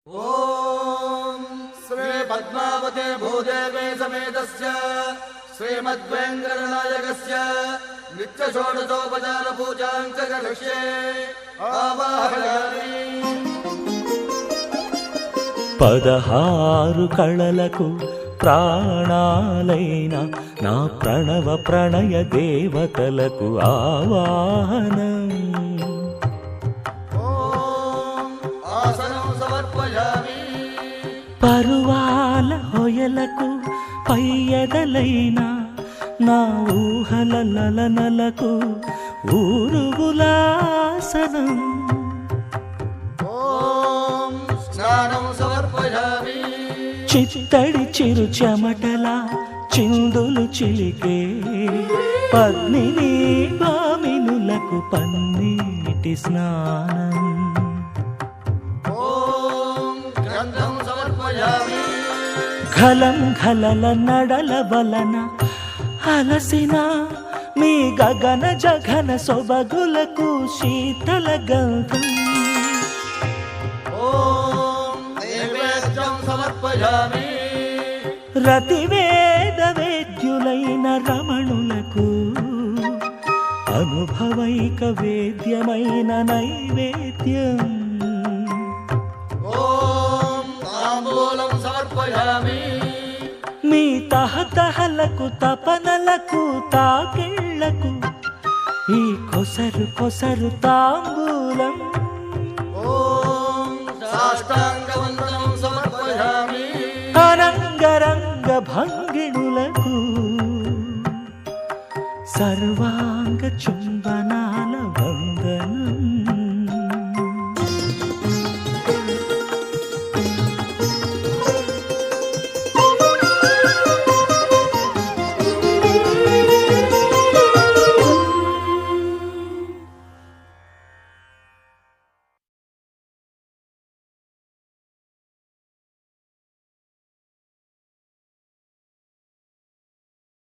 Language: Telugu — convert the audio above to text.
ఓం శ్రీ పద్మావతే భూదేవే సమేతస్య శ్రీమద్వేంకటనాయకస్య నిత్య షోడశోపచార పూజాం కరిష్యే ఆవాహయామి. 16 కళలకు ప్రాణాలైన నా ప్రణవ ప్రణయ దేవతలకు ఆవాహనం. ఓం ఆసనం సమర్పయామి. పరువాల హొయలకు పయ్యదలైన నా ఊహల లలనలకు ఊరుగులాసనం. ఓం స్నానం సమర్పయామి. చిత్తడి చిరు చెమటల చిందులు చిలికే పద్మిని భామినులకు పన్నీటి స్నానం. ఓం గంధం సమర్పయామి. ఘలం ఘలల నడల వలన అలసిన మీ గగన జఘన సొబగులకు శీతల గంధం. ఓం నైవేద్యం సమర్పయామి. రతివేద వేద్యులైన రమణులకు అనుభవైక వేద్యమైన నైవేద్యం. ఓం తాంబూలం సమర్పయామి. మీ తహతహలకు తపనలకు తాకిళ్లకు ఈ కొసరు కొసరు తాంబూలం. ఓం సాష్టాంగ వందనం సమర్పయామి. అనంగరంగ భంగిణులకు సర్వాంగ